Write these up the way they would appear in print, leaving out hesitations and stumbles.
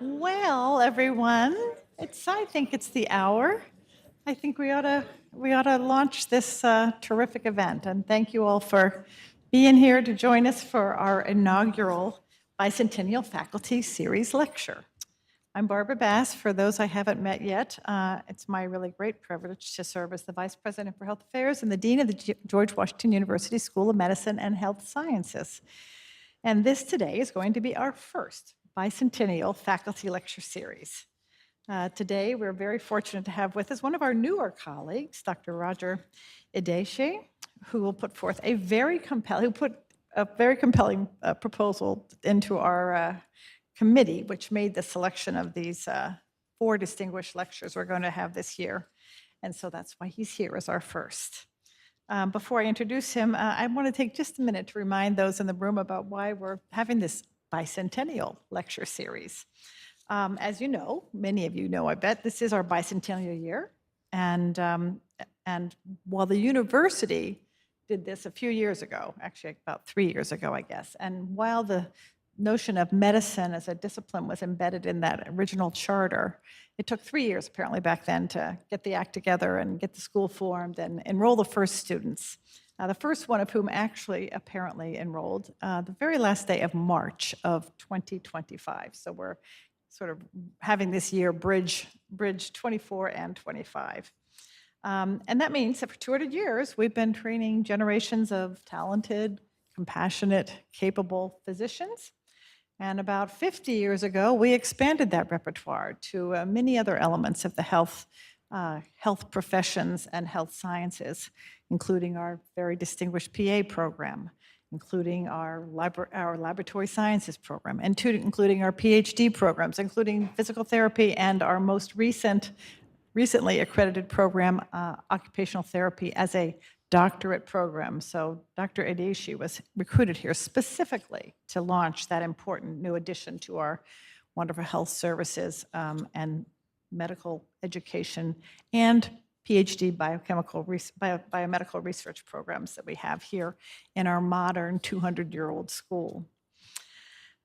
Well, everyone, I think it's the hour. I think we ought to launch this terrific event. And thank you all for being here to join us for our inaugural Bicentennial Faculty Series lecture. I'm Barbara Bass. For those I haven't met yet, it's my really great privilege to serve as the Vice President for Health Affairs and the Dean of the George Washington University School of Medicine and Health Sciences. And this today is going to be our first Bicentennial Faculty Lecture Series. Today, we're very fortunate to have with us one of our newer colleagues, Dr. Roger Ideishi, who will put forth a very compelling proposal into our committee, which made the selection of these 4 distinguished lectures we're going to have this year. And so that's why he's here as our first. Before I introduce him, I want to take just a minute to remind those in the room about why we're having this bicentennial lecture series. As you know, many of you know, I bet, this is our bicentennial year. And while the university did this a few years ago, actually about 3 years ago, I guess, and while the notion of medicine as a discipline was embedded in that original charter, it took 3 years apparently back then to get the act together and get the school formed and enroll the first students. The first one of whom actually apparently enrolled the very last day of March of 2025. So we're sort of having this year bridge 24 and 25. And that means that for 200 years, we've been training generations of talented, compassionate, capable physicians. And about 50 years ago, we expanded that repertoire to many other elements of the health professions and health sciences, including our very distinguished PA program, including our laboratory sciences program, and including our PhD programs, including physical therapy, and our most recently accredited program, Occupational Therapy, as a doctorate program. So Dr. Ideishi was recruited here specifically to launch that important new addition to our wonderful health services and medical education and PhD biomedical research programs that we have here in our modern 200-year-old school.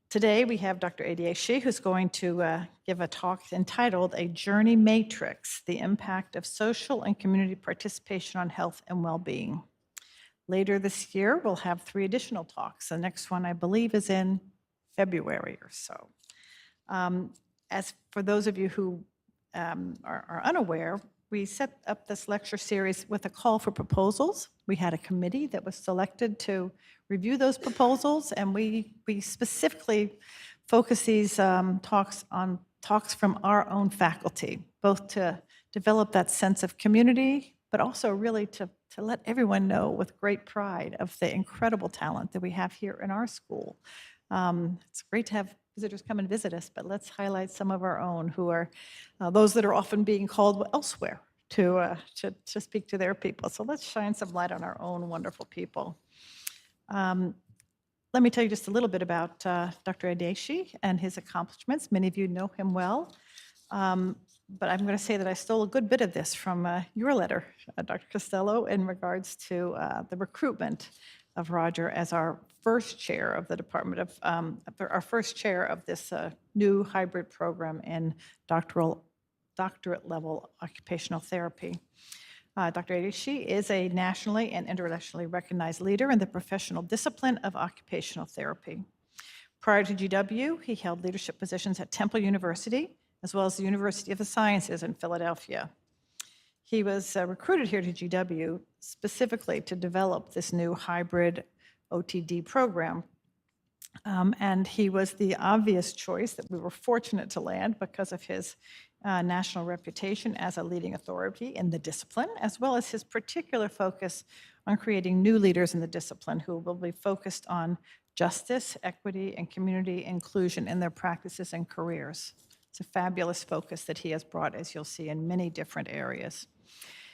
Today, we have Dr. Ideishi, who's going to give a talk entitled A Journey Matrix, the Impact of Social and Community Participation on Health and Well-Being. Later this year, we'll have 3 additional talks. The next one, I believe, is in February or so. As for those of you who are unaware, we set up this lecture series with a call for proposals. We had a committee that was selected to review those proposals, and we specifically focus these talks on talks from our own faculty, both to develop that sense of community, but also really to let everyone know with great pride of the incredible talent that we have here in our school. It's great to have visitors come and visit us, but let's highlight some of our own who are those that are often being called elsewhere to speak to their people. So let's shine some light on our own wonderful people. Let me tell you just a little bit about Dr. Ideishi and his accomplishments. Many of you know him well, but I'm going to say that I stole a good bit of this from your letter, Dr. Costello, in regards to the recruitment of Roger as our first chair of the department of, our first chair of this new hybrid program in doctorate level occupational therapy. Dr. Ideishi is a nationally and internationally recognized leader in the professional discipline of occupational therapy. Prior to GW, he held leadership positions at Temple University, as well as the University of the Sciences in Philadelphia. He was recruited here to GW specifically to develop this new hybrid OTD program. And he was the obvious choice that we were fortunate to land because of his national reputation as a leading authority in the discipline, as well as his particular focus on creating new leaders in the discipline who will be focused on justice, equity, and community inclusion in their practices and careers. It's a fabulous focus that he has brought, as you'll see, in many different areas.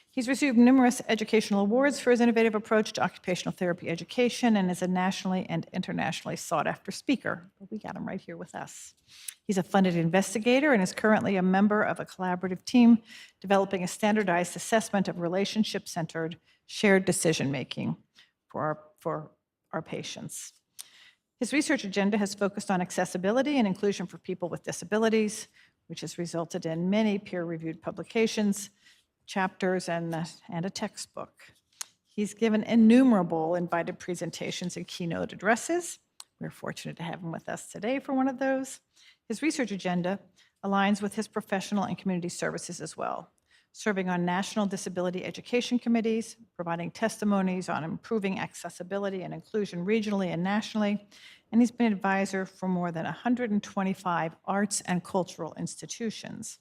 He's received numerous educational awards for his innovative approach to occupational therapy education and is a nationally and internationally sought-after speaker. We got him right here with us. He's a funded investigator and is currently a member of a collaborative team developing a standardized assessment of relationship-centered shared decision-making for our patients. His research agenda has focused on accessibility and inclusion for people with disabilities, which has resulted in many peer-reviewed publications, chapters, and a textbook. He's given innumerable invited presentations and keynote addresses. We're fortunate to have him with us today for one of those. His research agenda aligns with his professional and community services as well, serving on national disability education committees, providing testimonies on improving accessibility and inclusion regionally and nationally, and he's been advisor for more than 125 arts and cultural institutions.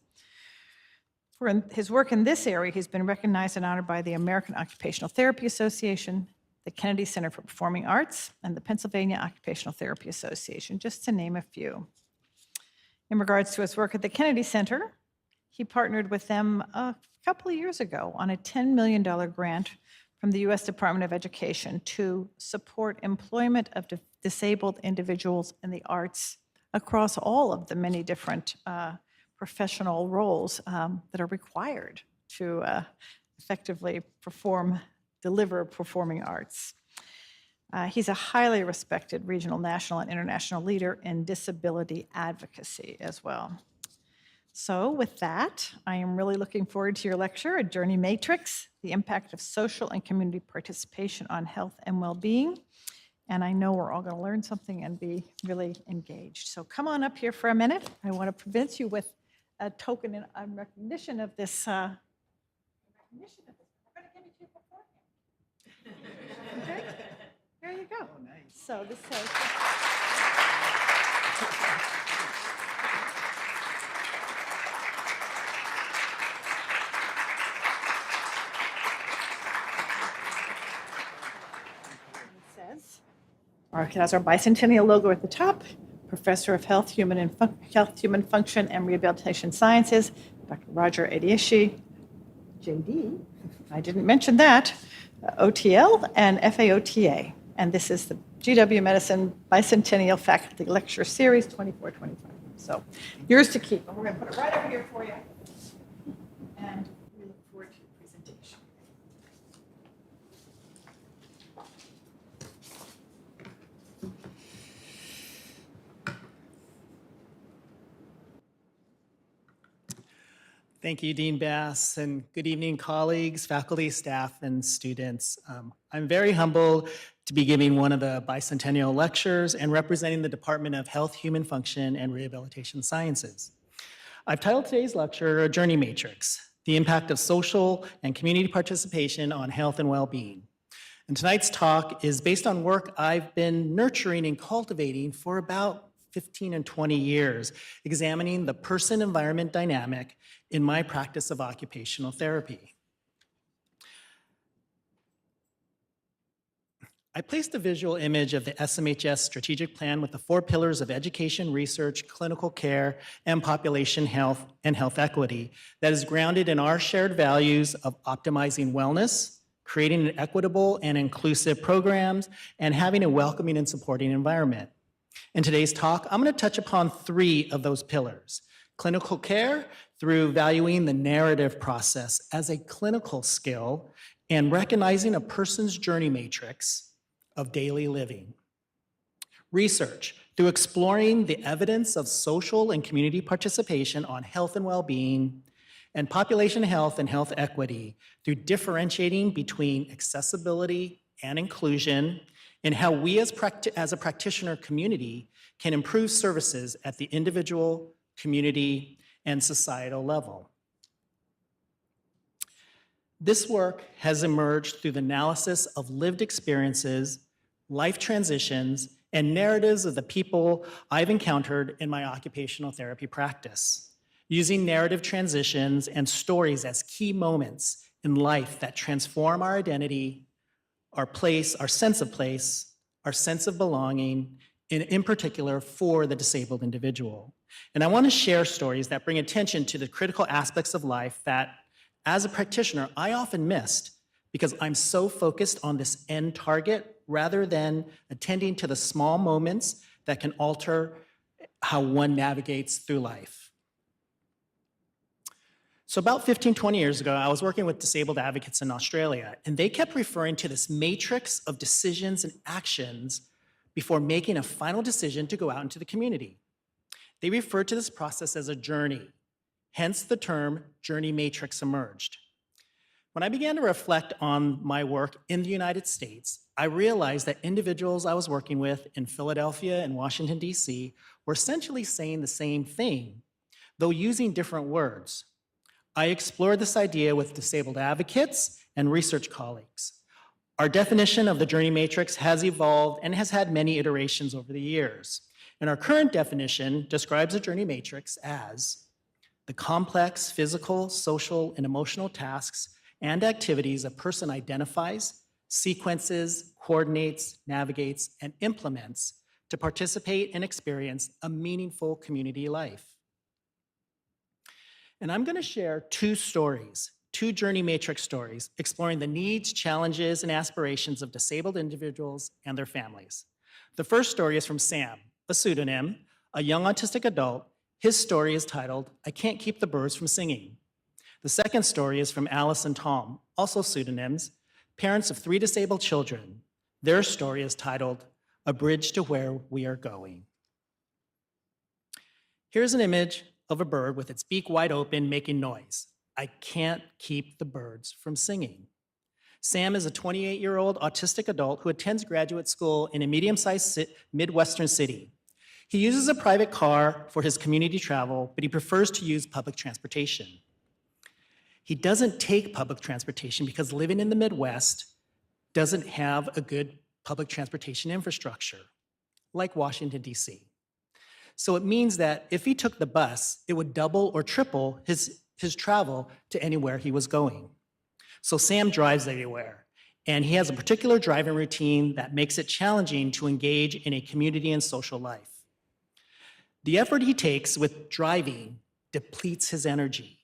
For his work in this area, he's been recognized and honored by the American Occupational Therapy Association, the Kennedy Center for Performing Arts, and the Pennsylvania Occupational Therapy Association, just to name a few. In regards to his work at the Kennedy Center, he partnered with them a couple of years ago on a $10 million grant from the U.S. Department of Education to support employment of disabled individuals in the arts across all of the many different professional roles that are required to effectively deliver performing arts. He's a highly respected regional, national, and international leader in disability advocacy as well. So with that, I am really looking forward to your lecture, A Journey Matrix, the Impact of Social and Community Participation on Health and Well-Being. And I know we're all going to learn something and be really engaged. So come on up here for a minute. I want to present you with a token in recognition of this. We're going to give it to you beforehand. Okay, there you go. Oh, nice. So this says. It has our bicentennial logo at the top. Professor of Health, Human Function, and Rehabilitation Sciences, Dr. Roger Ideishi, JD, I didn't mention that, OTL, and FAOTA. And this is the GW Medicine Bicentennial Faculty Lecture Series 24-25. So yours to keep. And we're going to put it right over here for you. And we look forward to your presentation. Thank you, Dean Bass, and good evening, colleagues, faculty, staff, and students. I'm very humbled to be giving one of the bicentennial lectures and representing the Department of Health, Human Function, and Rehabilitation Sciences. I've titled today's lecture, A Journey Matrix, the Impact of Social and Community Participation on Health and Well-Being. And tonight's talk is based on work I've been nurturing and cultivating for about 15 and 20 years, examining the person-environment dynamic in my practice of occupational therapy. I placed a visual image of the SMHS strategic plan with the 4 pillars of education, research, clinical care, and population health and health equity that is grounded in our shared values of optimizing wellness, creating an equitable and inclusive programs, and having a welcoming and supporting environment. In today's talk, I'm going to touch upon 3 of those pillars. Clinical care through valuing the narrative process as a clinical skill and recognizing a person's journey matrix of daily living. Research through exploring the evidence of social and community participation on health and well-being, and population health and health equity through differentiating between accessibility and inclusion, and how we as a practitioner community can improve services at the individual, community, and societal level. This work has emerged through the analysis of lived experiences, life transitions, and narratives of the people I've encountered in my occupational therapy practice, using narrative transitions and stories as key moments in life that transform our identity, our place, our sense of place, our sense of belonging, and in particular for the disabled individual. And I want to share stories that bring attention to the critical aspects of life that, as a practitioner, I often missed because I'm so focused on this end target rather than attending to the small moments that can alter how one navigates through life. So about 15, 20 years ago, I was working with disabled advocates in Australia, and they kept referring to this matrix of decisions and actions before making a final decision to go out into the community. They refer to this process as a journey, hence the term journey matrix emerged. When I began to reflect on my work in the United States, I realized that individuals I was working with in Philadelphia and Washington, D.C. were essentially saying the same thing, though using different words. I explored this idea with disabled advocates and research colleagues. Our definition of the journey matrix has evolved and has had many iterations over the years. And our current definition describes a journey matrix as the complex physical, social, and emotional tasks and activities a person identifies, sequences, coordinates, navigates, and implements to participate and experience a meaningful community life. And I'm going to share two stories, two journey matrix stories, exploring the needs, challenges, and aspirations of disabled individuals and their families. The first story is from Sam, a pseudonym, a young autistic adult. His story is titled, "I Can't Keep the Birds from Singing." The second story is from Alice and Tom, also pseudonyms, parents of 3 disabled children. Their story is titled, "A Bridge to Where We Are Going." Here's an image of a bird with its beak wide open making noise. I can't keep the birds from singing. Sam is a 28-year-old autistic adult who attends graduate school in a medium-sized Midwestern city. He uses a private car for his community travel, but he prefers to use public transportation. He doesn't take public transportation because living in the Midwest doesn't have a good public transportation infrastructure, like Washington, D.C. So it means that if he took the bus, it would double or triple his travel to anywhere he was going. So Sam drives everywhere, and he has a particular driving routine that makes it challenging to engage in a community and social life. The effort he takes with driving depletes his energy.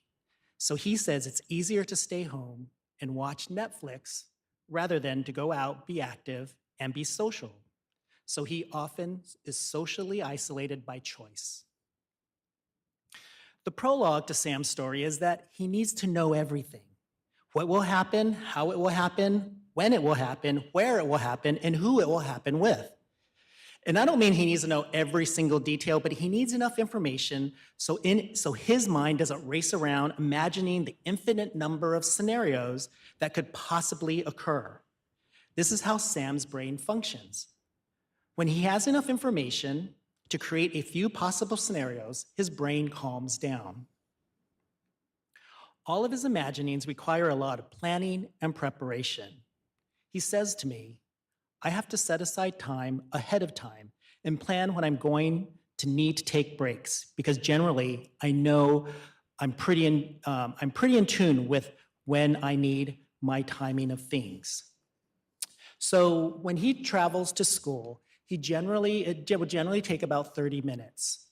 So he says it's easier to stay home and watch Netflix rather than to go out, be active, and be social. So he often is socially isolated by choice. The prologue to Sam's story is that he needs to know everything. What will happen, how it will happen, when it will happen, where it will happen, and who it will happen with. And I don't mean he needs to know every single detail, but he needs enough information so his mind doesn't race around imagining the infinite number of scenarios that could possibly occur. This is how Sam's brain functions. When he has enough information to create a few possible scenarios, his brain calms down. All of his imaginings require a lot of planning and preparation. He says to me, I have to set aside time ahead of time and plan when I'm going to need to take breaks, because generally I know I'm pretty in tune with when I need my timing of things. So when he travels to school, it would generally take about 30 minutes,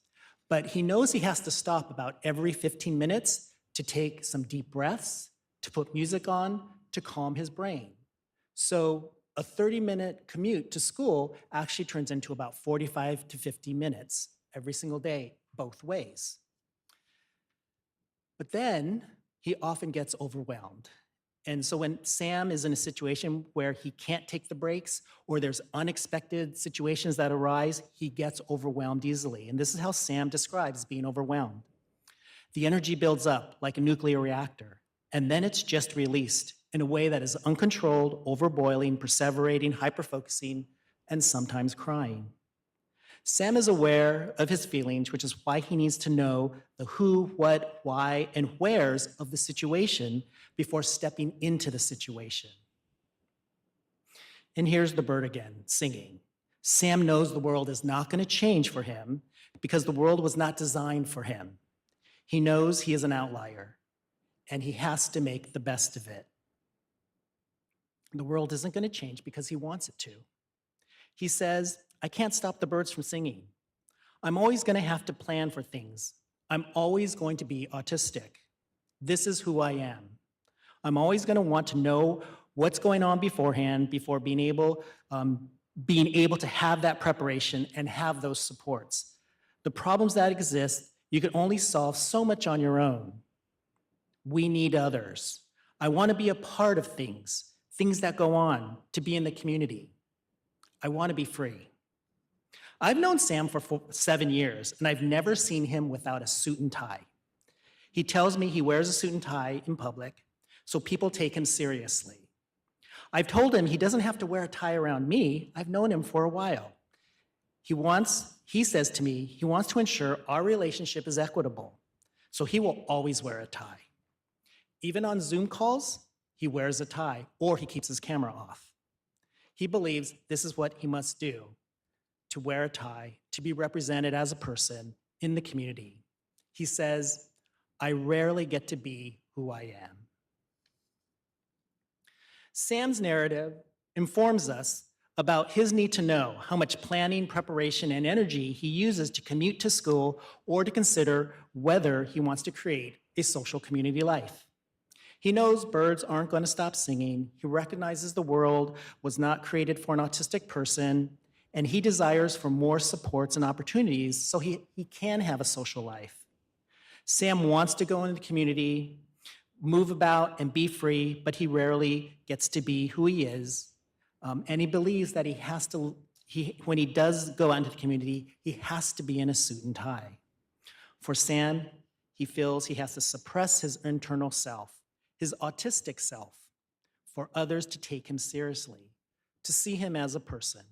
but he knows he has to stop about every 15 minutes to take some deep breaths, to put music on, to calm his brain. So a 30-minute commute to school actually turns into about 45 to 50 minutes every single day, both ways. But then he often gets overwhelmed. And so when Sam is in a situation where he can't take the breaks or there's unexpected situations that arise, he gets overwhelmed easily. And this is how Sam describes being overwhelmed. The energy builds up like a nuclear reactor, and then it's just released in a way that is uncontrolled, overboiling, perseverating, hyperfocusing, and sometimes crying. Sam is aware of his feelings, which is why he needs to know the who, what, why, and wheres of the situation before stepping into the situation. And here's the bird again, singing. Sam knows the world is not going to change for him because the world was not designed for him. He knows he is an outlier, and he has to make the best of it. The world isn't going to change because he wants it to. He says, I can't stop the birds from singing. I'm always going to have to plan for things. I'm always going to be autistic. This is who I am. I'm always going to want to know what's going on beforehand before being able to have that preparation and have those supports. The problems that exist, you can only solve so much on your own. We need others. I want to be a part of things that go on, to be in the community. I want to be free. I've known Sam for 7 years, and I've never seen him without a suit and tie. He tells me he wears a suit and tie in public, so people take him seriously. I've told him he doesn't have to wear a tie around me. I've known him for a while. He says to me, he wants to ensure our relationship is equitable, so he will always wear a tie. Even on Zoom calls, he wears a tie or he keeps his camera off. He believes this is what he must do, to wear a tie, to be represented as a person in the community. He says, I rarely get to be who I am. Sam's narrative informs us about his need to know how much planning, preparation, and energy he uses to commute to school or to consider whether he wants to create a social community life. He knows birds aren't going to stop singing. He recognizes the world was not created for an autistic person, and he desires for more supports and opportunities so he can have a social life. Sam wants to go into the community, move about, and be free, but he rarely gets to be who he is. And he believes that when he does go out into the community, he has to be in a suit and tie. For Sam, he feels he has to suppress his internal self, his autistic self, for others to take him seriously, to see him as a person.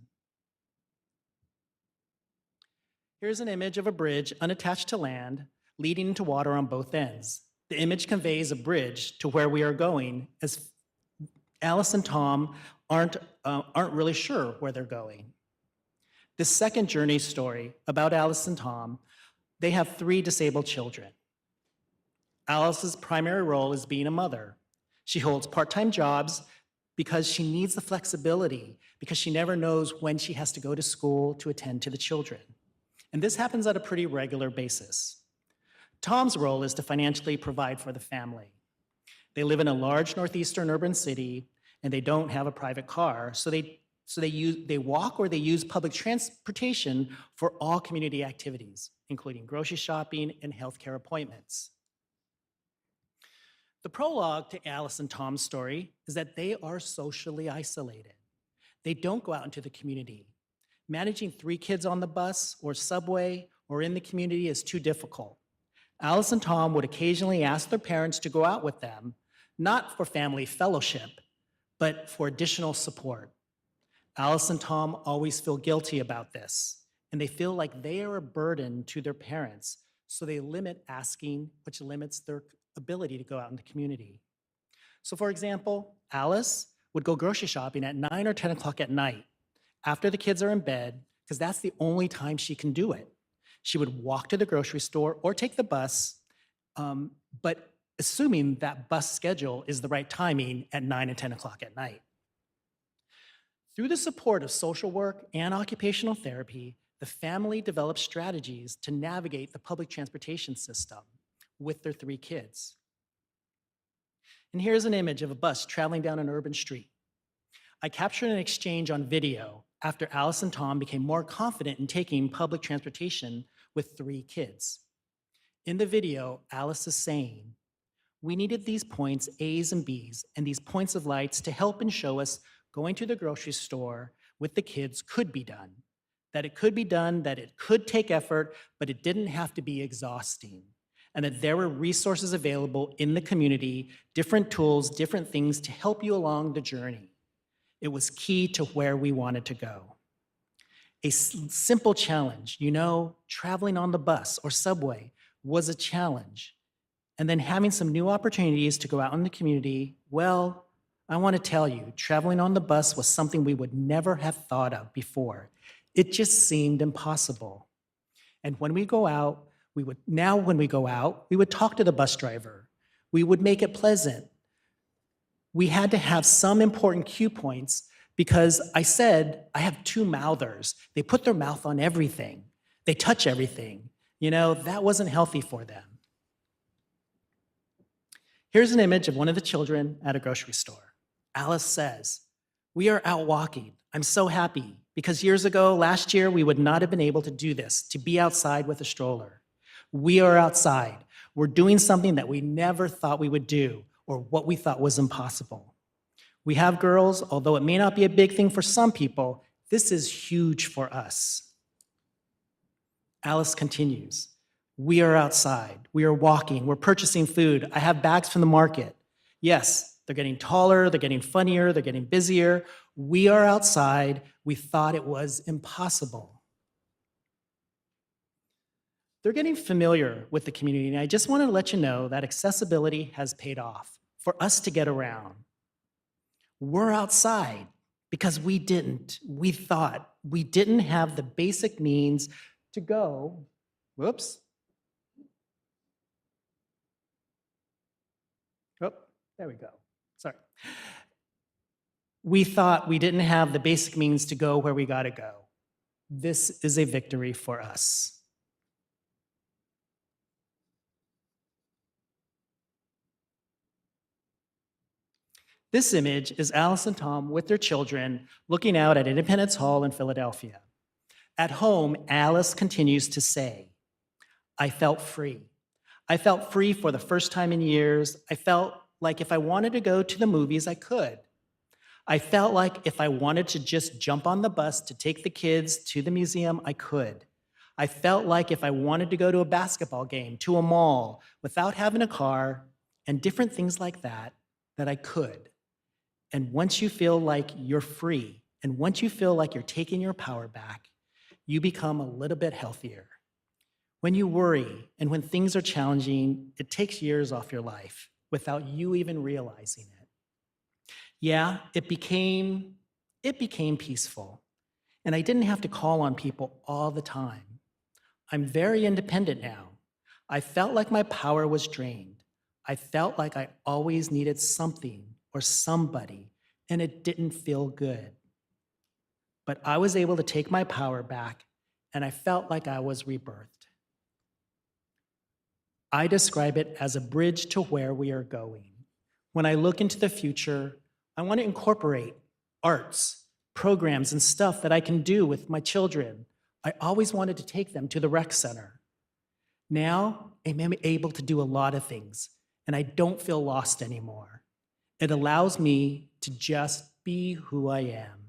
Here's an image of a bridge unattached to land, leading into water on both ends. The image conveys a bridge to where we are going, as Alice and Tom aren't really sure where they're going. The second journey story about Alice and Tom, they have 3 disabled children. Alice's primary role is being a mother. She holds part-time jobs because she needs the flexibility, because she never knows when she has to go to school to attend to the children. And this happens at a pretty regular basis. Tom's role is to financially provide for the family. They live in a large northeastern urban city, and they don't have a private car, so they walk or they use public transportation for all community activities, including grocery shopping and healthcare appointments. The prologue to Alice and Tom's story is that they are socially isolated. They don't go out into the community. Managing 3 kids on the bus or subway or in the community is too difficult. Alice and Tom would occasionally ask their parents to go out with them, not for family fellowship, but for additional support. Alice and Tom always feel guilty about this, and they feel like they are a burden to their parents, so they limit asking, which limits their ability to go out in the community. So for example, Alice would go grocery shopping at 9 or 10 o'clock at night after the kids are in bed, because that's the only time she can do it. She would walk to the grocery store or take the bus, but assuming that bus schedule is the right timing at 9 and 10 o'clock at night. Through the support of social work and occupational therapy, the family developed strategies to navigate the public transportation system with their 3 kids. And here's an image of a bus traveling down an urban street. I captured an exchange on video after Alice and Tom became more confident in taking public transportation with 3 kids. In the video, Alice is saying, we needed these points, A's and B's, and these points of lights to help and show us going to the grocery store with the kids could be done. That it could be done, that it could take effort, but it didn't have to be exhausting. And that there were resources available in the community, different tools, different things to help you along the journey. It was key to where we wanted to go. A simple challenge, traveling on the bus or subway was a challenge. And then having some new opportunities to go out in the community, well, I want to tell you, traveling on the bus was something we would never have thought of before. It just seemed impossible. And when we go out, we would talk to the bus driver. We would make it pleasant. We had to have some important cue points because I said, I have 2 mouthers. They put their mouth on everything. They touch everything. That wasn't healthy for them. Here's an image of one of the children at a grocery store. Alice says, we are out walking. I'm so happy because last year, we would not have been able to do this, to be outside with a stroller. We are outside. We're doing something that we never thought we would do or what we thought was impossible. We have girls, although it may not be a big thing for some people, this is huge for us. Alice continues, we are outside, we are walking, we're purchasing food. I have bags from the market. Yes, they're getting taller, they're getting funnier, they're getting busier. We are outside. We thought it was impossible. They're getting familiar with the community, and I just want to let you know that accessibility has paid off for us to get around. We're outside because we thought we didn't have the basic means to go, whoops. Oh, there we go, sorry. We thought we didn't have the basic means to go where we gotta go. This is a victory for us. This image is Alice and Tom with their children looking out at Independence Hall in Philadelphia. At home, Alice continues to say, I felt free. I felt free for the first time in years. I felt like if I wanted to go to the movies, I could. I felt like if I wanted to just jump on the bus to take the kids to the museum, I could. I felt like if I wanted to go to a basketball game, to a mall, without having a car, and different things like that, that I could. And once you feel like you're free, and once you feel like you're taking your power back, you become a little bit healthier. When you worry and when things are challenging, it takes years off your life without you even realizing it. Yeah, it became peaceful, and I didn't have to call on people all the time. I'm very independent now. I felt like my power was drained. I felt like I always needed something or somebody, and it didn't feel good. But I was able to take my power back, and I felt like I was rebirthed. I describe it as a bridge to where we are going. When I look into the future, I want to incorporate arts, programs, and stuff that I can do with my children. I always wanted to take them to the rec center. Now, I'm able to do a lot of things, and I don't feel lost anymore. It allows me to just be who I am.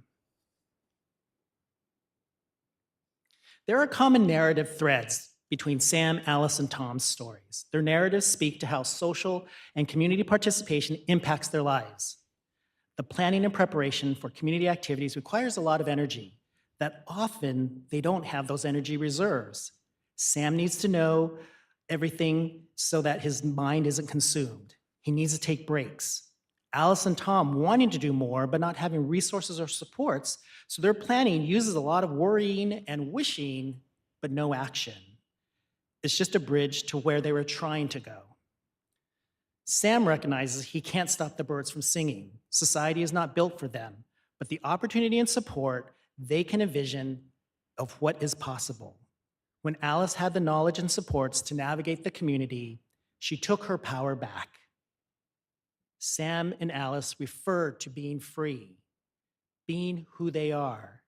There are common narrative threads between Sam, Alice, and Tom's stories. Their narratives speak to how social and community participation impacts their lives. The planning and preparation for community activities requires a lot of energy, that often they don't have those energy reserves. Sam needs to know everything so that his mind isn't consumed. He needs to take breaks. Alice and Tom wanting to do more, but not having resources or supports, so their planning uses a lot of worrying and wishing, but no action. It's just a bridge to where they were trying to go. Sam recognizes he can't stop the birds from singing. Society is not built for them, but the opportunity and support they can envision of what is possible. When Alice had the knowledge and supports to navigate the community, she took her power back. Sam and Alice referred to being free, being who they are.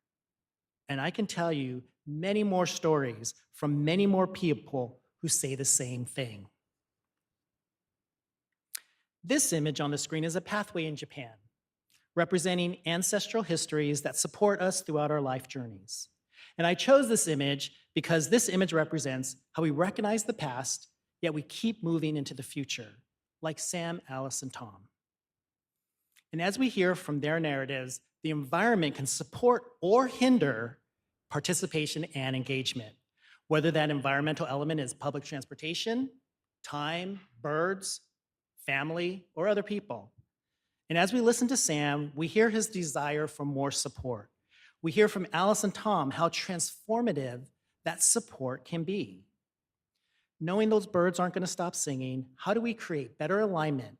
And I can tell you many more stories from many more people who say the same thing. This image on the screen is a pathway in Japan, representing ancestral histories that support us throughout our life journeys. And I chose this image because this image represents how we recognize the past, yet we keep moving into the future, like Sam, Alice, and Tom. And as we hear from their narratives, the environment can support or hinder participation and engagement, whether that environmental element is public transportation, time, birds, family, or other people. And as we listen to Sam, we hear his desire for more support. We hear from Alice and Tom how transformative that support can be. Knowing those birds aren't going to stop singing, how do we create better alignment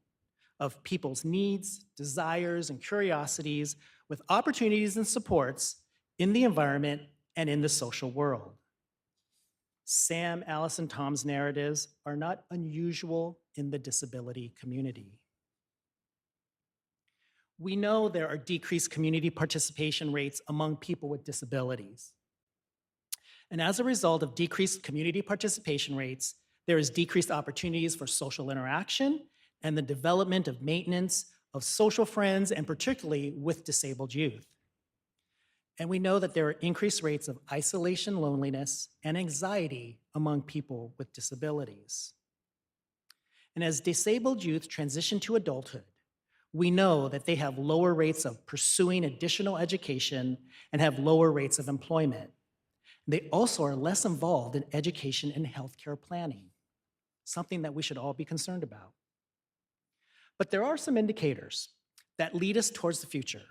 of people's needs, desires, and curiosities with opportunities and supports in the environment and in the social world? Sam, Alice, and Tom's narratives are not unusual in the disability community. We know there are decreased community participation rates among people with disabilities. And as a result of decreased community participation rates, there is decreased opportunities for social interaction and the development of maintenance of social friends, and particularly with disabled youth. And we know that there are increased rates of isolation, loneliness, and anxiety among people with disabilities. And as disabled youth transition to adulthood, we know that they have lower rates of pursuing additional education and have lower rates of employment. They also are less involved in education and healthcare planning, something that we should all be concerned about. But there are some indicators that lead us towards the future.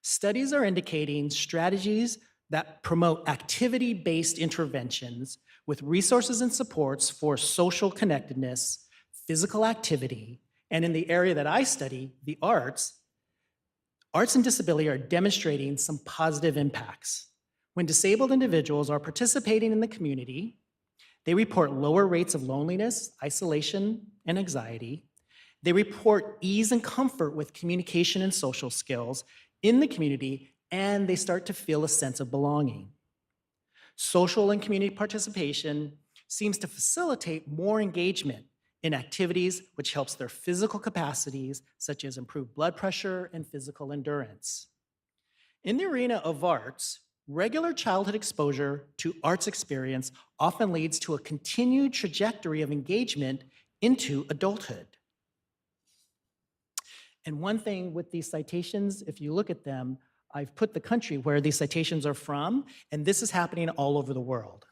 Studies are indicating strategies that promote activity-based interventions with resources and supports for social connectedness, physical activity, and in the area that I study, the arts and disability are demonstrating some positive impacts. When disabled individuals are participating in the community, they report lower rates of loneliness, isolation, and anxiety. They report ease and comfort with communication and social skills in the community, and they start to feel a sense of belonging. Social and community participation seems to facilitate more engagement in activities which helps their physical capacities, such as improved blood pressure and physical endurance. In the arena of arts, regular childhood exposure to arts experience often leads to a continued trajectory of engagement into adulthood. And one thing with these citations, if you look at them, I've put the country where these citations are from, and this is happening all over the world.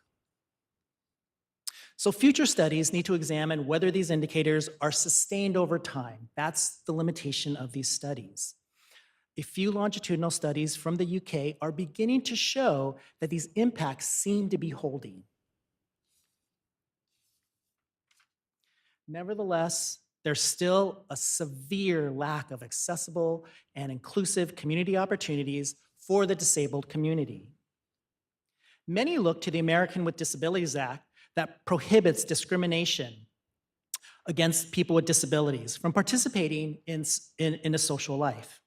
So future studies need to examine whether these indicators are sustained over time. That's the limitation of these studies. A few longitudinal studies from the UK are beginning to show that these impacts seem to be holding. Nevertheless, there's still a severe lack of accessible and inclusive community opportunities for the disabled community. Many look to the American with Disabilities Act that prohibits discrimination against people with disabilities from participating in a social life.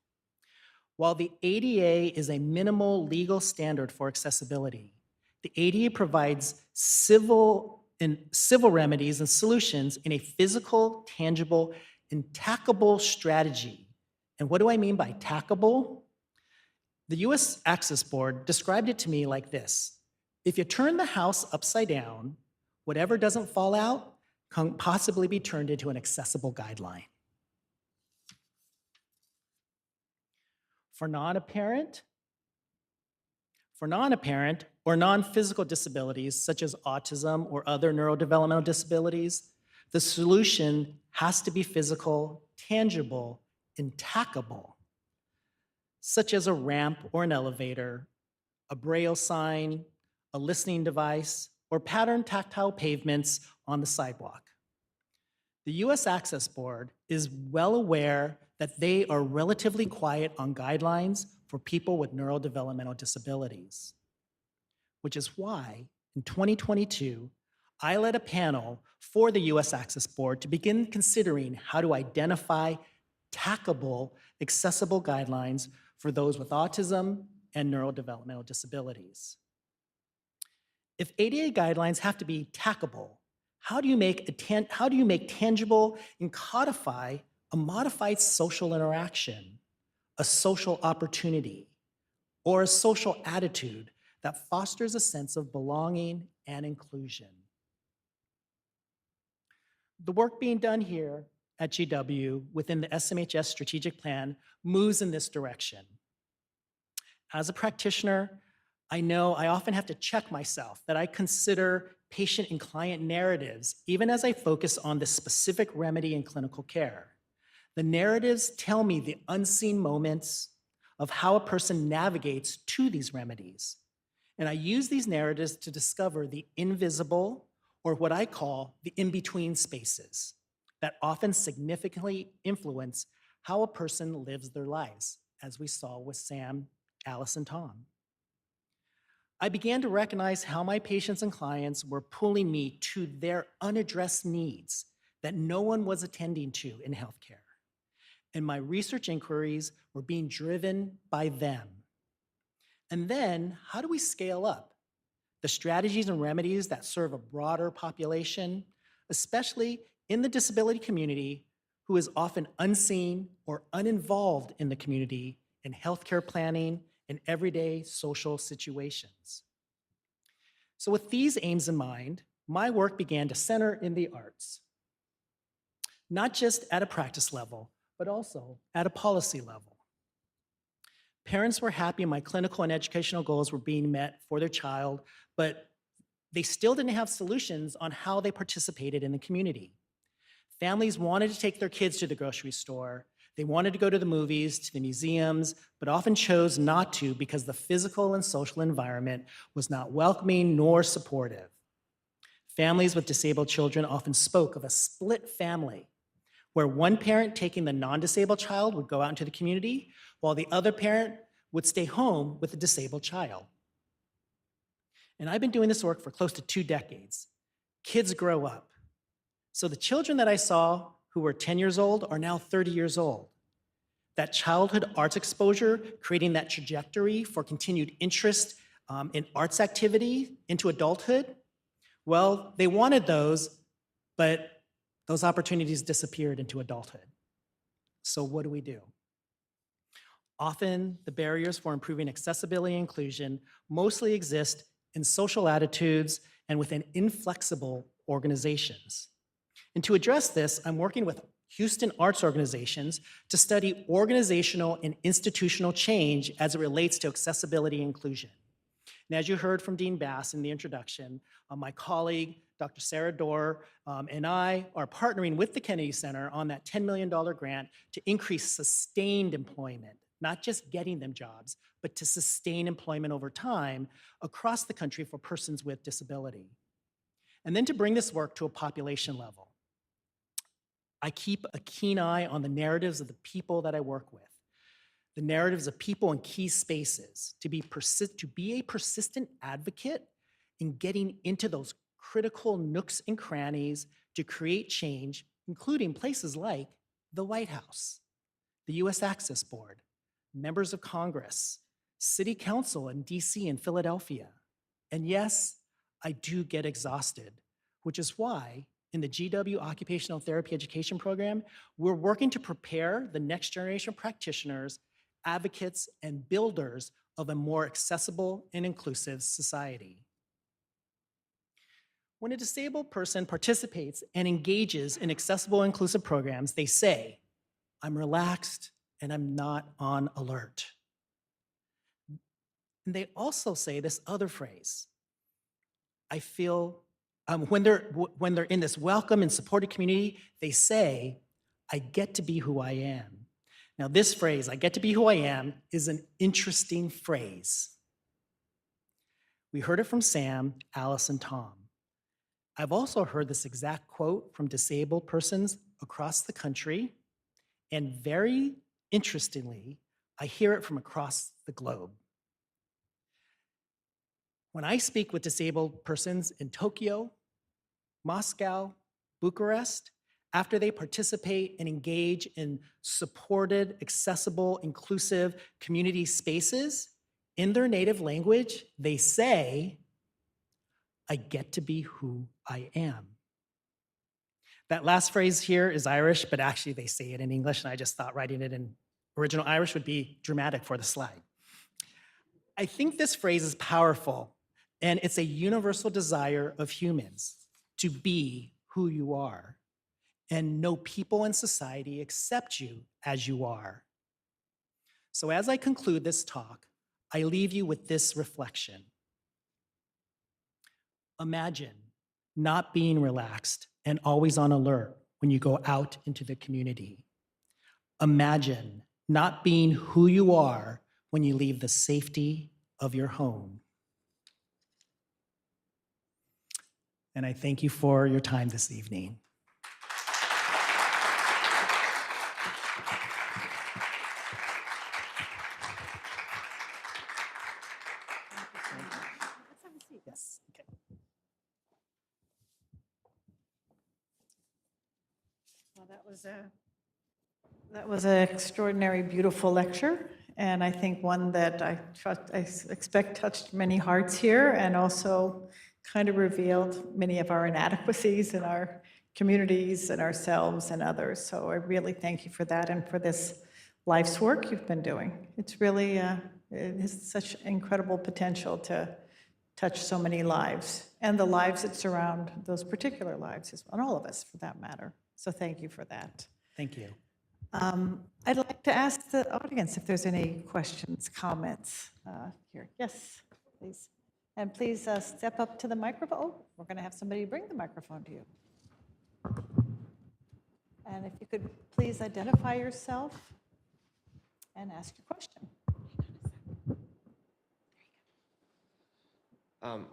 While the ADA is a minimal legal standard for accessibility, the ADA provides civil remedies and solutions in a physical, tangible, and tackable strategy. And what do I mean by tackable? The US Access Board described it to me like this: if you turn the house upside down, whatever doesn't fall out can possibly be turned into an accessible guideline. For non-apparent or non-physical disabilities, such as autism or other neurodevelopmental disabilities, the solution has to be physical, tangible, and tackable, such as a ramp or an elevator, a braille sign, a listening device, or patterned tactile pavements on the sidewalk. The US Access Board is well aware that they are relatively quiet on guidelines for people with neurodevelopmental disabilities, which is why in 2022, I led a panel for the US Access Board to begin considering how to identify tackable, accessible guidelines for those with autism and neurodevelopmental disabilities. If ADA guidelines have to be tackable, how do you make tangible and codify a modified social interaction, a social opportunity, or a social attitude that fosters a sense of belonging and inclusion? The work being done here at GW within the SMHS strategic plan moves in this direction. As a practitioner, I know I often have to check myself that I consider patient and client narratives, even as I focus on the specific remedy in clinical care. The narratives tell me the unseen moments of how a person navigates to these remedies. And I use these narratives to discover the invisible, or what I call the in-between spaces, that often significantly influence how a person lives their lives, as we saw with Sam, Alice, and Tom. I began to recognize how my patients and clients were pulling me to their unaddressed needs that no one was attending to in healthcare. And my research inquiries were being driven by them. And then, how do we scale up the strategies and remedies that serve a broader population, especially in the disability community, who is often unseen or uninvolved in the community in healthcare planning in everyday social situations. So with these aims in mind, my work began to center in the arts, not just at a practice level, but also at a policy level. Parents were happy my clinical and educational goals were being met for their child, but they still didn't have solutions on how they participated in the community. Families wanted to take their kids to the grocery store. They wanted to go to the movies, to the museums, but often chose not to because the physical and social environment was not welcoming nor supportive. Families with disabled children often spoke of a split family, where one parent taking the non-disabled child would go out into the community, while the other parent would stay home with the disabled child. And I've been doing this work for close to 2 decades. Kids grow up. So the children that I saw who were 10 years old are now 30 years old. That childhood arts exposure, creating that trajectory for continued interest in arts activity into adulthood, well, they wanted those, but those opportunities disappeared into adulthood. So what do? Often, the barriers for improving accessibility and inclusion mostly exist in social attitudes and within inflexible organizations. And to address this, I'm working with Houston arts organizations to study organizational and institutional change as it relates to accessibility and inclusion. And as you heard from Dean Bass in the introduction, my colleague, Dr. Sarah Dorr, and I are partnering with the Kennedy Center on that $10 million grant to increase sustained employment, not just getting them jobs, but to sustain employment over time across the country for persons with disability. And then to bring this work to a population level. I keep a keen eye on the narratives of the people that I work with, the narratives of people in key spaces, to be a persistent advocate in getting into those critical nooks and crannies to create change, including places like the White House, the US Access Board, members of Congress, City Council in DC and Philadelphia. And yes, I do get exhausted, which is why in the GW Occupational Therapy Education Program, we're working to prepare the next generation of practitioners, advocates, and builders of a more accessible and inclusive society. When a disabled person participates and engages in accessible and inclusive programs, they say, "I'm relaxed and I'm not on alert." And they also say this other phrase, I feel, when they're in this welcome and supported community, they say, "I get to be who I am." Now this phrase, "I get to be who I am," is an interesting phrase. We heard it from Sam, Alice, and Tom. I've also heard this exact quote from disabled persons across the country, and very interestingly, I hear it from across the globe. When I speak with disabled persons in Tokyo, Moscow, Bucharest, after they participate and engage in supported, accessible, inclusive community spaces in their native language, they say, "I get to be who I am." That last phrase here is Irish, but actually they say it in English, and I just thought writing it in original Irish would be dramatic for the slide. I think this phrase is powerful, and it's a universal desire of humans to be who you are and know people in society accept you as you are. So as I conclude this talk, I leave you with this reflection. Imagine not being relaxed and always on alert when you go out into the community. Imagine not being who you are when you leave the safety of your home. And I thank you for your time this evening. Yes, okay. Well, that was an extraordinary, beautiful lecture, and I think one that I expect touched many hearts here, and also kind of revealed many of our inadequacies in our communities and ourselves and others. So I really thank you for that and for this life's work you've been doing. It's really It has such incredible potential to touch so many lives, and the lives that surround those particular lives, and all of us for that matter. So thank you for that. Thank you. I'd like to ask the audience if there's any questions, comments here. Yes, please. And please step up to the microphone. Oh, we're going to have somebody bring the microphone to you. And if you could please identify yourself and ask your question.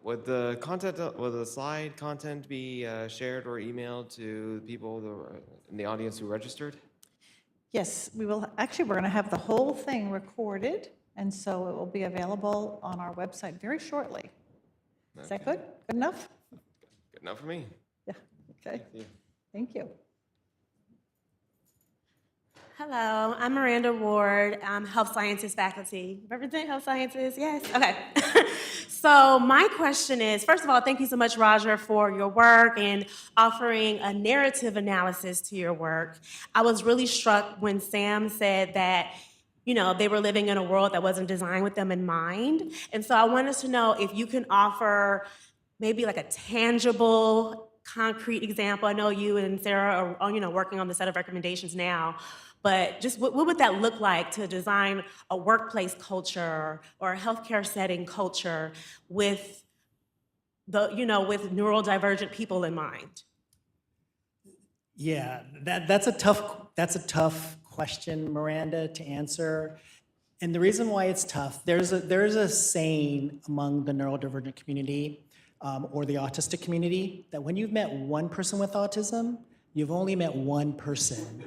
Would the slide content be shared or emailed to people in the audience who registered? Yes, we will. Actually, we're going to have the whole thing recorded, and so it will be available on our website very shortly. Is that good? Good enough? Good enough for me. Yeah. Okay. Thank you. Thank you. Hello, I'm Miranda Ward. I'm Health Sciences faculty. Represent Health Sciences? Yes. Okay. So my question is, first of all, thank you so much, Roger, for your work and offering a narrative analysis to your work. I was really struck when Sam said that, you know, they were living in a world that wasn't designed with them in mind. And so I wanted to know if you can offer maybe like a tangible, concrete example. I know you and Sarah are, you know, working on the set of recommendations now. But just what would that look like to design a workplace culture or a healthcare setting culture with the, you know, with neurodivergent people in mind? Yeah, that's a tough question, Miranda, to answer. And the reason why it's tough, there's a saying among the neurodivergent community or the autistic community that when you've met one person with autism, you've only met one person.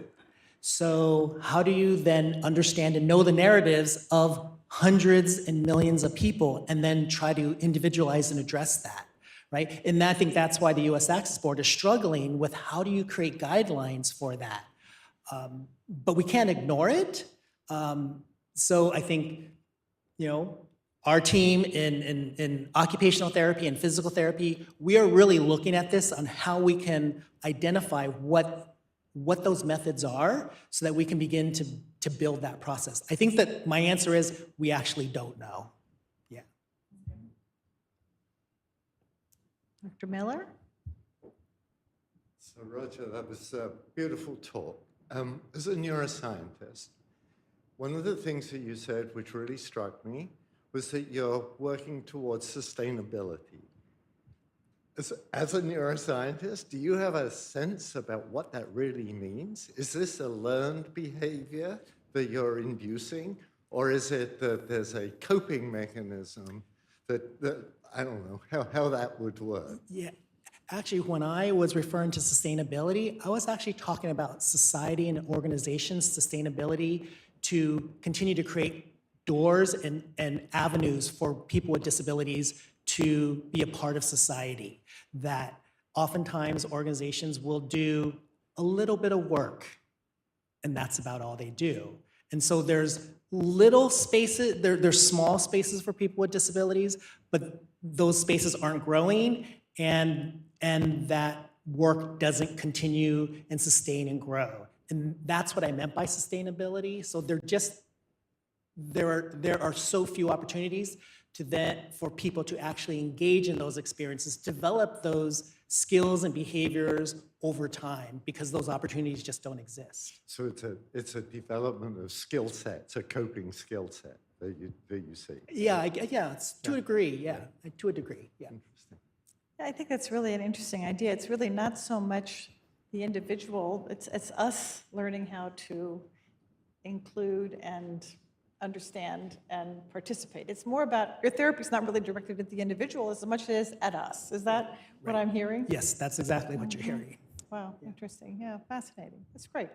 So how do you then understand and know the narratives of hundreds and millions of people and then try to individualize and address that, right? And I think that's why the US Access Board is struggling with how do you create guidelines for that? But we can't ignore it. So I think, you know, our team in occupational therapy and physical therapy, we are really looking at this on how we can identify what those methods are so that we can begin to build that process. I think that my answer is we actually don't know. Yeah. Dr. Miller? So Roger, that was a beautiful talk. As a neuroscientist, one of the things that you said which really struck me was that you're working towards sustainability. As a neuroscientist, do you have a sense about what that really means? Is this a learned behavior that you're inducing, or is it that there's a coping mechanism that I don't know how that would work? Yeah. Actually, when I was referring to sustainability, I was actually talking about society and organizations' sustainability to continue to create doors and avenues for people with disabilities to be a part of society. That oftentimes organizations will do a little bit of work, and that's about all they do. And so there's little spaces, there's small spaces for people with disabilities, but those spaces aren't growing, and that work doesn't continue and sustain and grow. And that's what I meant by sustainability. So there are so few opportunities for people to actually engage in those experiences, develop those skills and behaviors over time, because those opportunities just don't exist. So it's a development of skill sets, a coping skill set that you see. Yeah, it's to a degree, to a degree, yeah. Interesting. I think that's really an interesting idea. It's really not so much the individual, it's us learning how to include and understand and participate. It's more about, your therapy is not really directed at the individual as much as at us. Is that what I'm hearing? Yes, that's exactly what you're hearing. Wow, interesting. Yeah, fascinating. That's great.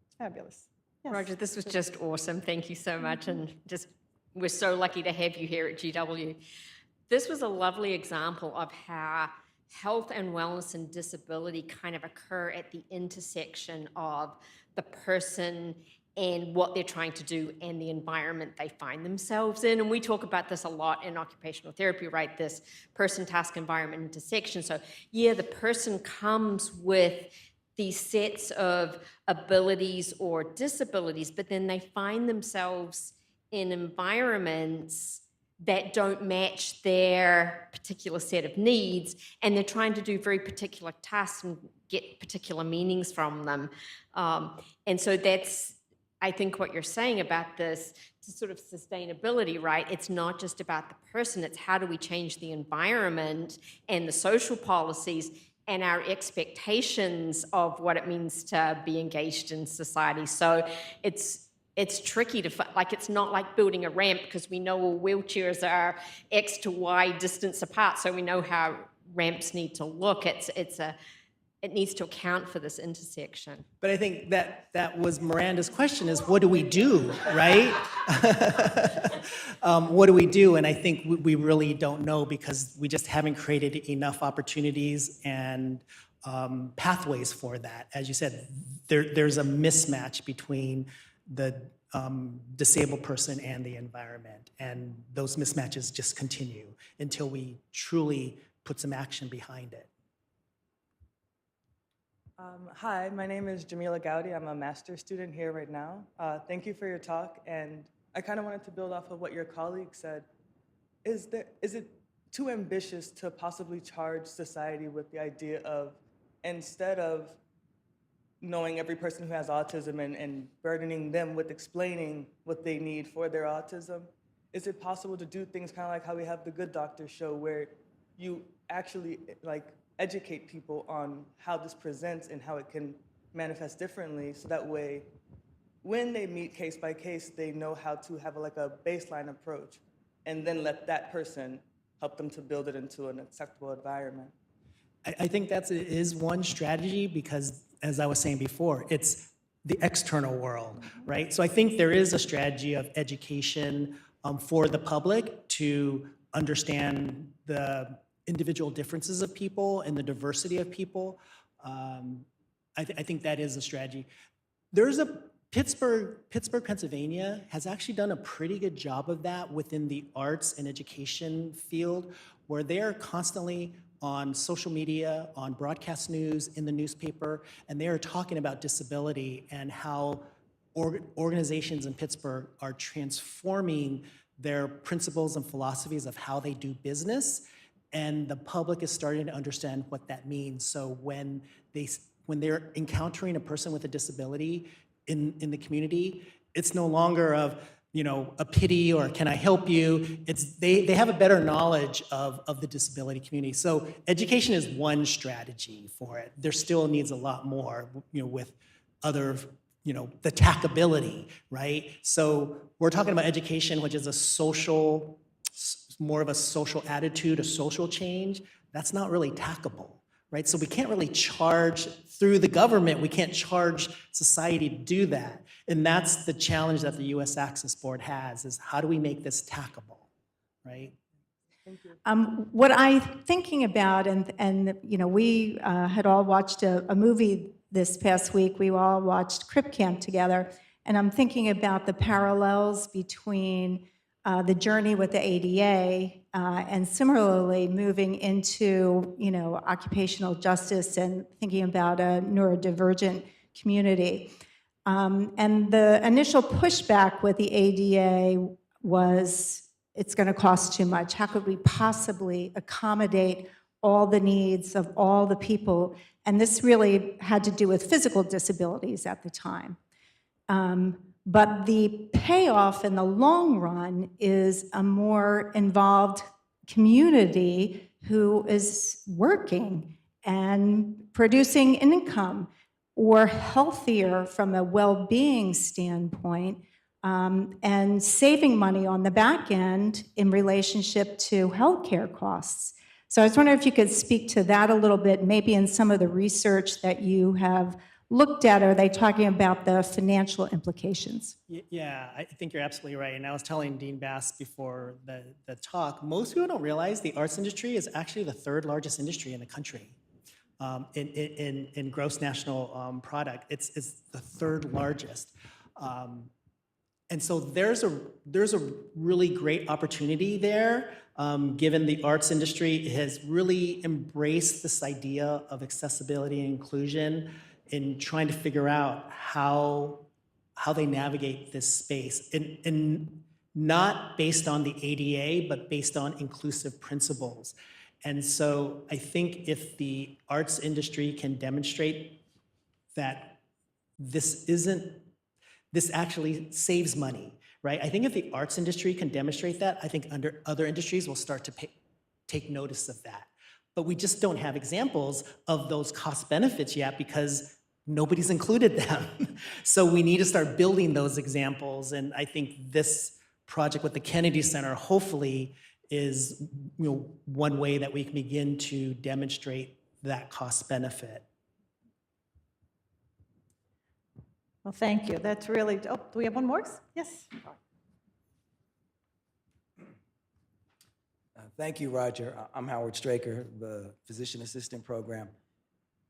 It's fabulous. Yes. Roger, this was just awesome. Thank you so much. And just, we're so lucky to have you here at GW. This was a lovely example of how health and wellness and disability kind of occur at the intersection of the person and what they're trying to do and the environment they find themselves in. And we talk about this a lot in occupational therapy, right? This person-task-environment intersection. So yeah, the person comes with these sets of abilities or disabilities, but then they find themselves in environments that don't match their particular set of needs, and they're trying to do very particular tasks and get particular meanings from them. And so that's, I think, what you're saying about this sort of sustainability, right? It's not just about the person, it's how do we change the environment and the social policies and our expectations of what it means to be engaged in society. So it's tricky to, like, it's not like building a ramp, because we know all wheelchairs are X to Y distance apart, so we know how ramps need to look. It needs to account for this intersection. But I think that was Miranda's question, is what do we do, right? What do we do? And I think we really don't know, because we just haven't created enough opportunities and pathways for that. As you said, there's a mismatch between the disabled person and the environment. And those mismatches just continue until we truly put some action behind it. Hi, my name is Jamila Gowdy. I'm a master's student here right now. Thank you for your talk. And I kind of wanted to build off of what your colleague said. Is it too ambitious to possibly charge society with the idea of, instead of knowing every person who has autism and burdening them with explaining what they need for their autism, is it possible to do things kind of like how we have the Good Doctor show, where you actually educate people on how this presents and how it can manifest differently, so that way when they meet case by case, they know how to have a baseline approach, and then let that person help them to build it into an acceptable environment? I think that is one strategy, because as I was saying before, it's the external world, right? So I think there is a strategy of education for the public to understand the individual differences of people and the diversity of people. I think that is a strategy. There's a Pittsburgh, Pennsylvania has actually done a pretty good job of that within the arts and education field, where they are constantly on social media, on broadcast news, in the newspaper, and they are talking about disability and how organizations in Pittsburgh are transforming their principles and philosophies of how they do business, and the public is starting to understand what that means. So when they're encountering a person with a disability in the community, it's no longer of, a pity or can I help you? It's they have a better knowledge of the disability community. So education is one strategy for it. There still needs a lot more, with other, the tackability, right? So we're talking about education, which is more of a social attitude, a social change. That's not really tackable, right? So we can't really charge through the government. We can't charge society to do that. And that's the challenge that the U.S. Access Board has, is how do we make this tackable, right? What I'm thinking about, and we had all watched a movie this past week. We all watched Crip Camp together, and I'm thinking about the parallels between the journey with the ADA and similarly moving into occupational justice and thinking about a neurodivergent community. And the initial pushback with the ADA was, it's going to cost too much. How could we possibly accommodate all the needs of all the people? And this really had to do with physical disabilities at the time. But the payoff in the long run is a more involved community who is working and producing income, or healthier from a well-being standpoint, and saving money on the back end in relationship to healthcare costs. So I was wondering if you could speak to that a little bit, maybe in some of the research that you have looked at. Are they talking about the financial implications? Yeah, I think you're absolutely right. And I was telling Dean Bass before the talk, most people don't realize the arts industry is actually the third largest industry in the country. In gross national product, it's the third largest, and so there's a really great opportunity there, given the arts industry has really embraced this idea of accessibility and inclusion in trying to figure out how they navigate this space. And not based on the ADA, but based on inclusive principles. And so I think if the arts industry can demonstrate that this actually saves money, right? I think if the arts industry can demonstrate that, I think other industries will start to take notice of that. But we just don't have examples of those cost benefits yet because nobody's included them. So we need to start building those examples. And I think this project with the Kennedy Center hopefully is one way that we can begin to demonstrate that cost benefit. Well, thank you. That's really, oh, do we have one more? Yes. Thank you, Roger. I'm Howard Straker, the physician assistant program.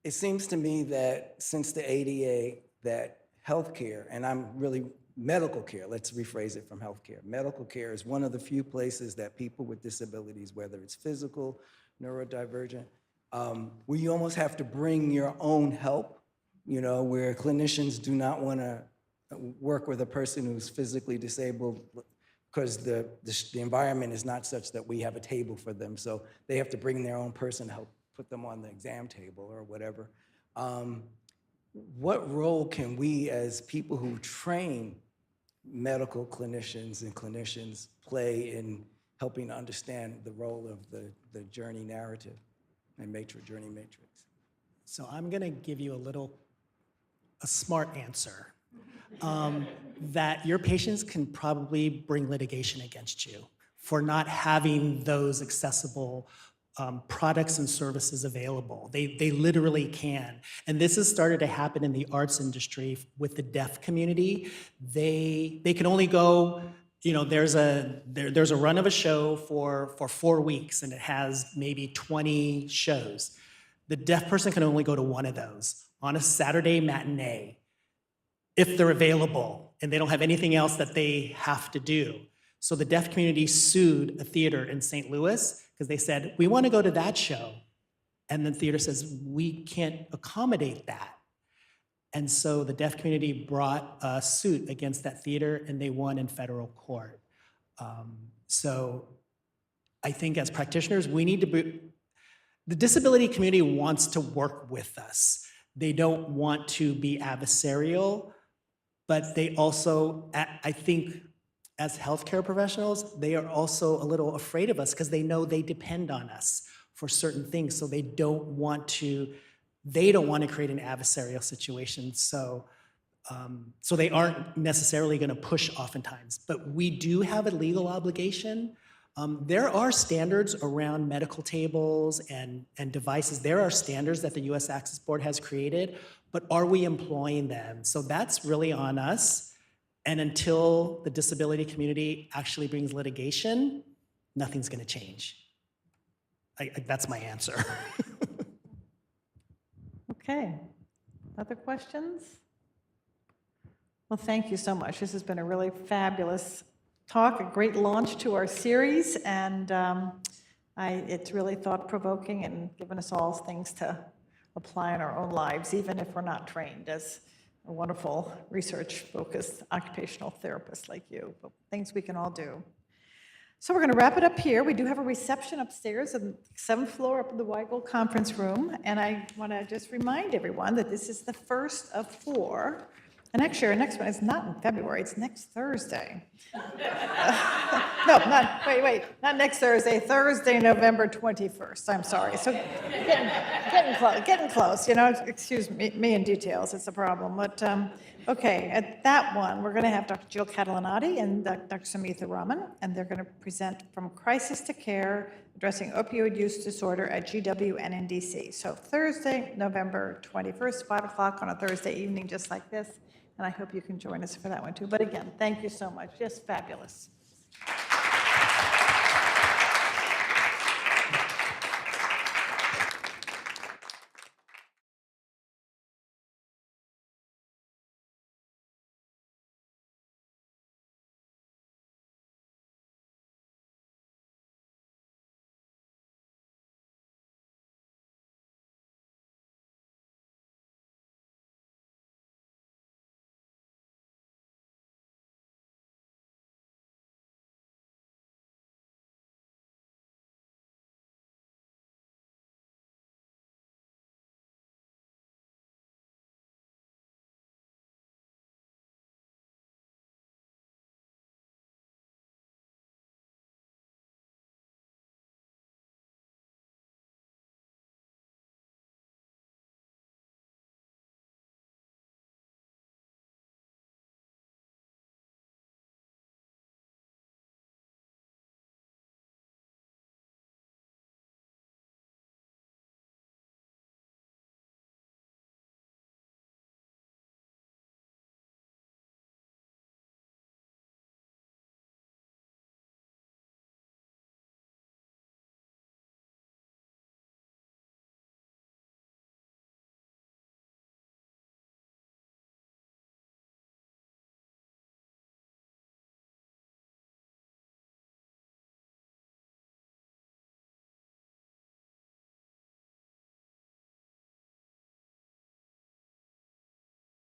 It seems to me that since the ADA, that healthcare, and I'm really medical care, let's rephrase it from healthcare. Medical care is one of the few places that people with disabilities, whether it's physical, neurodivergent, where you almost have to bring your own help, where clinicians do not want to work with a person who's physically disabled because the environment is not such that we have a table for them. So they have to bring their own person to help put them on the exam table or whatever. What role can we as people who train medical clinicians and clinicians play in helping to understand the role of the journey narrative and journey matrix? So I'm gonna give you a smart answer. That your patients can probably bring litigation against you for not having those accessible products and services available. They literally can. And this has started to happen in the arts industry with the deaf community. They can only go, there's a run of a show for 4 weeks and it has maybe 20 shows. The deaf person can only go to one of those on a Saturday matinee if they're available and they don't have anything else that they have to do. So the deaf community sued a theater in St. Louis because they said, we want to go to that show. And the theater says, we can't accommodate that. And so the deaf community brought a suit against that theater and they won in federal court. So I think as practitioners, we need to be, the disability community wants to work with us. They don't want to be adversarial, but they also, I think, as healthcare professionals, they are also a little afraid of us because they know they depend on us for certain things. So they don't want to create an adversarial situation. So they aren't necessarily going to push oftentimes. But we do have a legal obligation. There are standards around medical tables and devices. There are standards that the U.S. Access Board has created, but are we employing them? So that's really on us. And until the disability community actually brings litigation, nothing's going to change. That's my answer. Okay. Other questions? Well, thank you so much. This has been a really fabulous talk, a great launch to our series, and it's really thought-provoking and given us all things to apply in our own lives, even if we're not trained as a wonderful research-focused occupational therapist like you, but things we can all do. So we're going to wrap it up here. We do have a reception upstairs on the 7th floor up in the Weigel Conference Room, and I want to just remind everyone that this is the first of 4. And actually, our next one is not in February, it's next Thursday. No, not next Thursday, Thursday, November 21st, I'm sorry. So getting close, excuse me in details, it's a problem. But okay, at that one, we're gonna have Dr. Jill Catalanati and Dr. Samitha Raman, and they're gonna present From Crisis to Care, Addressing Opioid Use Disorder at GW and NDC. So Thursday, November 21st, 5 o'clock on a Thursday evening, just like this. And I hope you can join us for that one too. But again, thank you so much. Just fabulous.